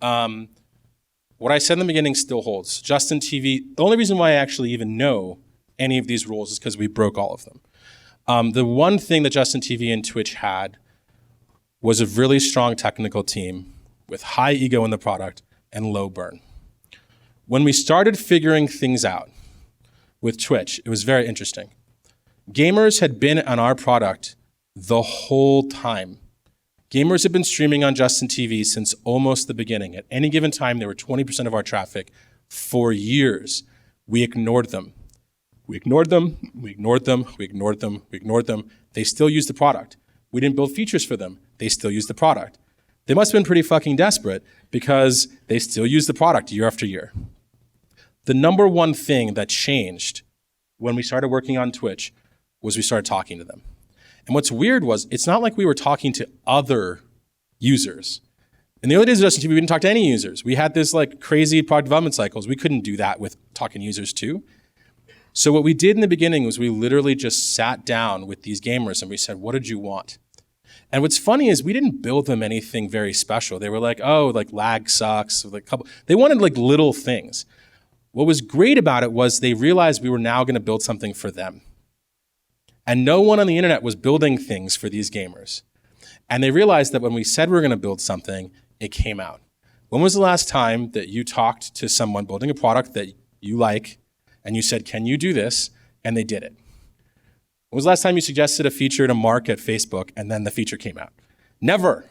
Speaker 2: What I said in the beginning still holds. Justin TV, the only reason why I actually even know any of these rules is because we broke all of them. The one thing that Justin TV and Twitch had was a really strong technical team with high ego in the product and low burn. When we started figuring things out with Twitch, it was very interesting. Gamers had been on our product the whole time. Gamers have been streaming on Justin TV since almost the beginning. At any given time, they were 20% of our traffic for years. We ignored them. We ignored them, we ignored them, we ignored them, we ignored them. They still used the product. We didn't build features for them. They still used the product. They must have been pretty fucking desperate because they still use the product year after year. The number one thing that changed when we started working on Twitch was we started talking to them. And what's weird was it's not like we were talking to other users. In the early days of Justin TV, we didn't talk to any users. We had this like crazy product development cycles. We couldn't do that with talking to users too. So what we did in the beginning was we literally just sat down with these gamers and we said, what did you want? And what's funny is we didn't build them anything very special. They were like, oh, like lag sucks. They wanted like little things. What was great about it was they realized we were now going to build something for them. And no one on the internet was building things for these gamers. And they realized that when we said we were going to build something, it came out. When was the last time that you talked to someone building a product that you like and you said, can you do this? And they did it. When was the last time you suggested a feature to Mark at Facebook and then the feature came out? Never.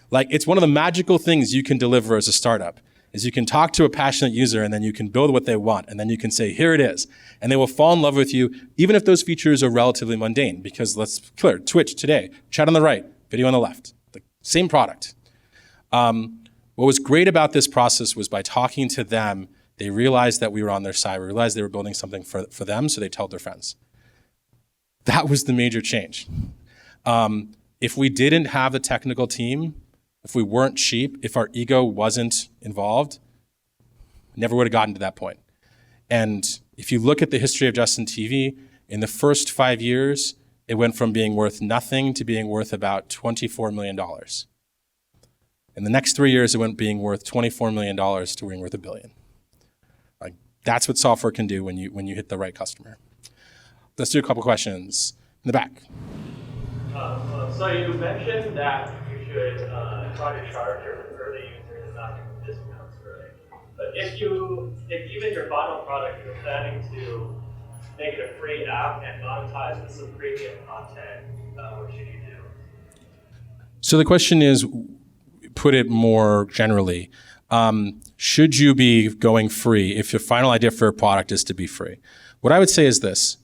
Speaker 2: Like, it's one of the magical things you can deliver as a startup is you can talk to a passionate user and then you can build what they want and then you can say, here it is. And they will fall in love with you, even if those features are relatively mundane, because let's be clear, Twitch today, chat on the right, video on the left, the same product. What was great about this process was by talking to them, they realized that we were on their side. We realized they were building something for them, so they told their friends. That was the major change. If we didn't have the technical team, if we weren't cheap, if our ego wasn't involved, never would have gotten to that point. And if you look at the history of Justin TV, in the first 5 years, it went from being worth nothing to being worth about $24 million. In the next 3 years, it went being worth $24 million to being worth $1 billion. Like, that's what software can do when you hit the right customer. Let's do a couple questions in the back.
Speaker 3: So you mentioned that you should try to charge your early users and not give them discounts, right? But if even your final product you're planning to make it a free app and monetize with some premium content, what should you do?
Speaker 2: So the question is, put it more generally, should you be going free if your final idea for a product is to be free? What I would say is this.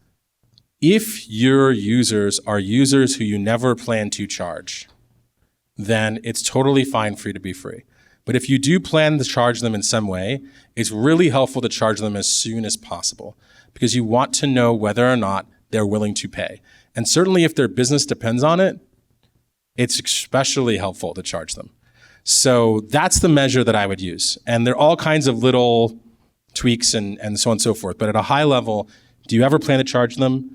Speaker 2: If your users are users who you never plan to charge, then it's totally fine for you to be free. But if you do plan to charge them in some way, it's really helpful to charge them as soon as possible because you want to know whether or not they're willing to pay. And certainly if their business depends on it, it's especially helpful to charge them. So that's the measure that I would use. And there are all kinds of little tweaks and so on and so forth. But at a high level, do you ever plan to charge them?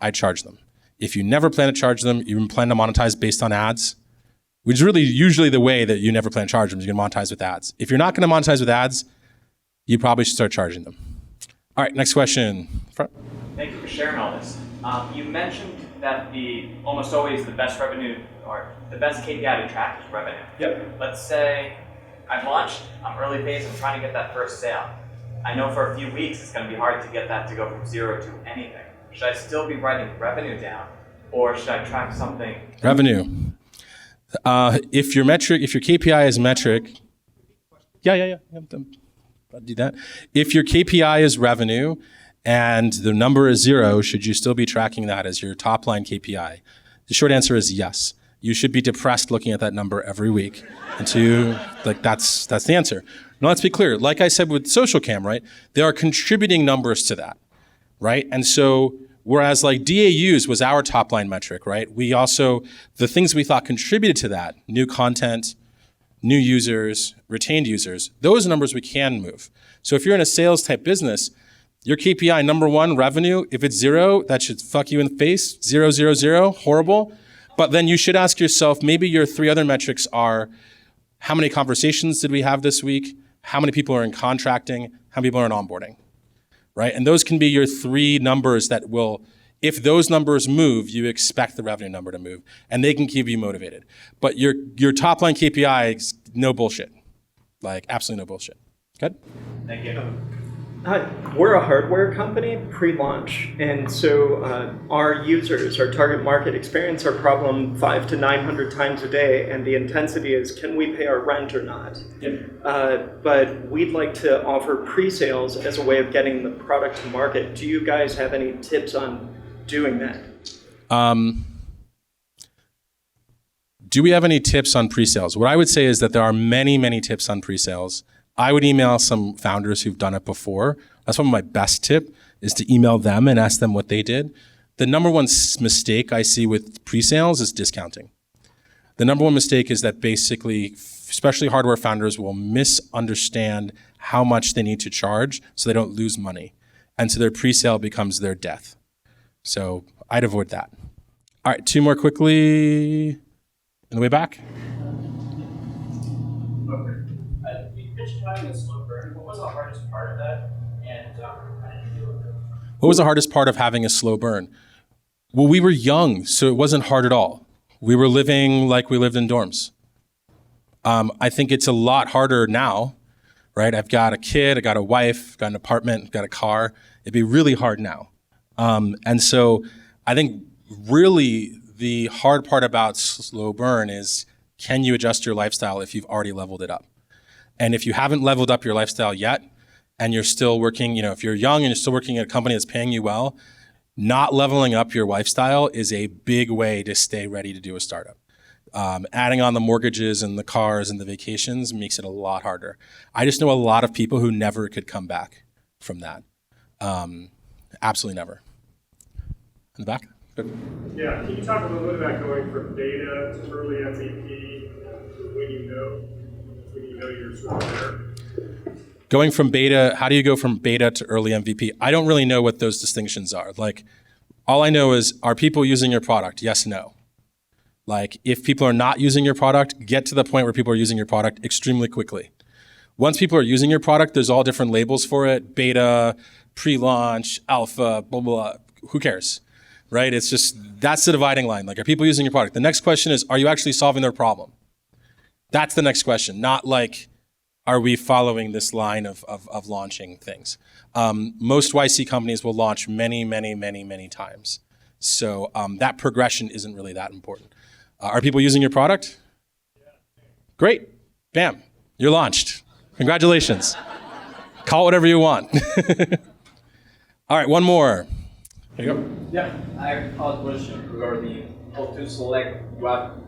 Speaker 2: I charge them. If you never plan to charge them, you plan to monetize based on ads, which is really usually the way that you never plan to charge them, is you're going to monetize with ads. If you're not going to monetize with ads, you probably should start charging them. All right, next question. Front.
Speaker 4: Thank you for sharing all this. You mentioned that almost always the best revenue or the best KPI to track is revenue.
Speaker 3: Yep.
Speaker 4: Let's say I've launched, I'm early phase, I'm trying to get that first sale. I know for a few weeks it's going to be hard to get that to go from 0 to anything. Should I still be writing revenue down, or should I track something?
Speaker 2: Revenue. If your KPI is metric, yeah. I'll do that. If your KPI is revenue and the number is 0, should you still be tracking that as your top line KPI? The short answer is yes. You should be depressed looking at that number every week. And that's the answer. Now let's be clear. Like I said with social cam, right? There are contributing numbers to that, right? And so whereas like DAUs was our top line metric, right? We also, the things we thought contributed to that, new content, new users, retained users, those numbers we can move. So if you're in a sales type business, your KPI, number one, revenue, if it's 0, that should fuck you in the face. 0, 0, 0, horrible. But then you should ask yourself, maybe your 3 other metrics are, how many conversations did we have this week? How many people are in contracting? How many people are in onboarding? Right? And those can be your 3 numbers that will, if those numbers move, you expect the revenue number to move, and they can keep you motivated. But your top line KPI is no bullshit. Like absolutely no bullshit. Good?
Speaker 4: Thank you.
Speaker 5: Hi, we're a hardware company pre-launch, and so our users, our target market, experience our problem 500 to 900 times a day, and the intensity is, can we pay our rent or not?
Speaker 3: Yep.
Speaker 5: But we'd like to offer pre-sales as a way of getting the product to market. Do you guys have any tips on doing that?
Speaker 2: Do we have any tips on pre-sales? What I would say is that there are many, many tips on pre-sales. I would email some founders who've done it before. That's one of my best tip is to email them and ask them what they did. The number one mistake I see with pre-sales is discounting. The number one mistake is that basically, especially hardware founders will misunderstand how much they need to charge so they don't lose money. And so their pre-sale becomes their death. So I'd avoid that. All right, 2 more quickly. On the way back.
Speaker 3: Having a slow burn, what was the hardest part of that, and how did you deal with it?
Speaker 2: What was the hardest part of having a slow burn? Well, we were young, so it wasn't hard at all. We were living like we lived in dorms. I think it's a lot harder now, right? I've got a kid, I got a wife, got an apartment, got a car. It'd be really hard now. And so I think really the hard part about slow burn is, can you adjust your lifestyle if you've already leveled it up? And if you haven't leveled up your lifestyle yet, and you're still working, if you're young and you're still working at a company that's paying you well, not leveling up your lifestyle is a big way to stay ready to do a startup. Adding on the mortgages and the cars and the vacations makes it a lot harder. I just know a lot of people who never could come back from that. Absolutely never. In the back?
Speaker 6: Yeah, can you talk a little bit about going from beta to early MVP to when you know you're sort of there?
Speaker 2: Going from beta, how do you go from beta to early MVP? I don't really know what those distinctions are. Like, all I know is, are people using your product? Yes, no. Like, if people are not using your product, get to the point where people are using your product extremely quickly. Once people are using your product, there's all different labels for it: beta, pre-launch, alpha, blah, blah, blah. Who cares, right? It's just, that's the dividing line. Like, are people using your product? The next question is, are you actually solving their problem? That's the next question, not like, are we following this line of launching things? Most YC companies will launch many, many, many, many times. So that progression isn't really that important. Are people using your product? Great. Bam. You're launched. Congratulations. Call it whatever you want. All right, one more. Here you go.
Speaker 7: Yeah, I have a question regarding how to select what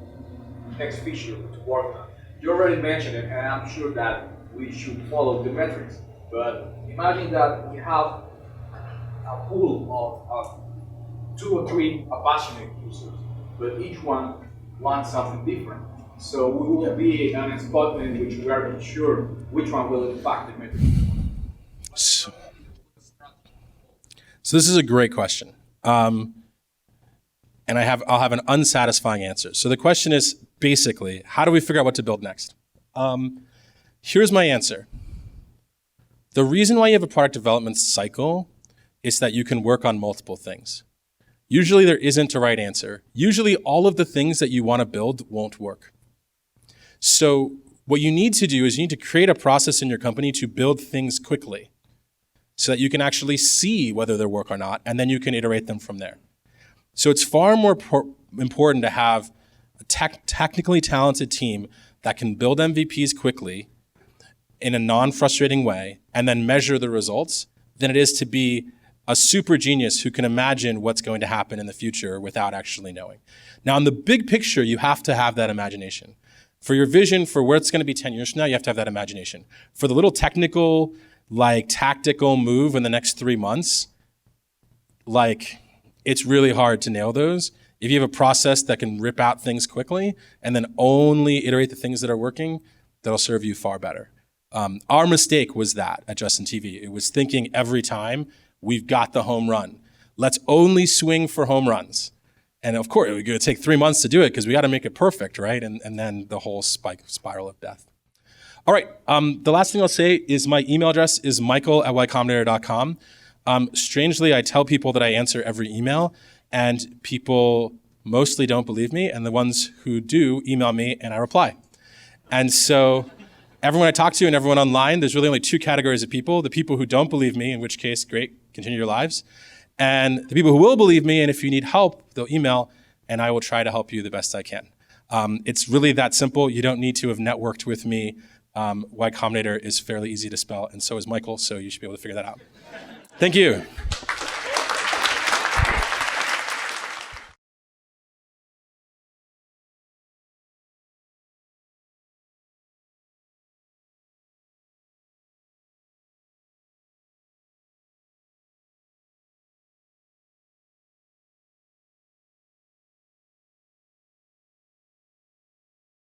Speaker 7: text feature to work on. You already mentioned it, and I'm sure that we should follow the metrics. But imagine that we have a pool of 2 or 3 passionate users, but each one wants something different. So we will be in a spot in which we are not sure which one will impact the metrics.
Speaker 2: So this is a great question. And I'll have an unsatisfying answer. So the question is basically, how do we figure out what to build next? Here's my answer. The reason why you have a product development cycle is that you can work on multiple things. Usually there isn't a right answer. Usually all of the things that you want to build won't work. So what you need to do is you need to create a process in your company to build things quickly so that you can actually see whether they work or not, and then you can iterate them from there. So it's far more important to have a technically talented team that can build MVPs quickly in a non-frustrating way and then measure the results than it is to be a super genius who can imagine what's going to happen in the future without actually knowing. Now, in the big picture, you have to have that imagination. For your vision for where it's going to be 10 years from now, you have to have that imagination. For the little technical, tactical move in the next 3 months, it's really hard to nail those. If you have a process that can rip out things quickly and then only iterate the things that are working, that'll serve you far better. Our mistake was that at Justin TV. It was thinking every time, we've got the home run. Let's only swing for home runs. And of course, it's going to take 3 months to do it because we got to make it perfect, right? And then the whole spiral of death. All right, the last thing I'll say is my email address is michael@ycombinator.com. Strangely, I tell people that I answer every email, and people mostly don't believe me, and the ones who do email me, and I reply. And so everyone I talk to and everyone online, there's really only 2 categories of people: the people who don't believe me, in which case, great, continue your lives, and the people who will believe me, and if you need help, they'll email, and I will try to help you the best I can. It's really that simple. You don't need to have networked with me. Y Combinator is fairly easy to spell, and so is Michael, so you should be able to figure that out. Thank you.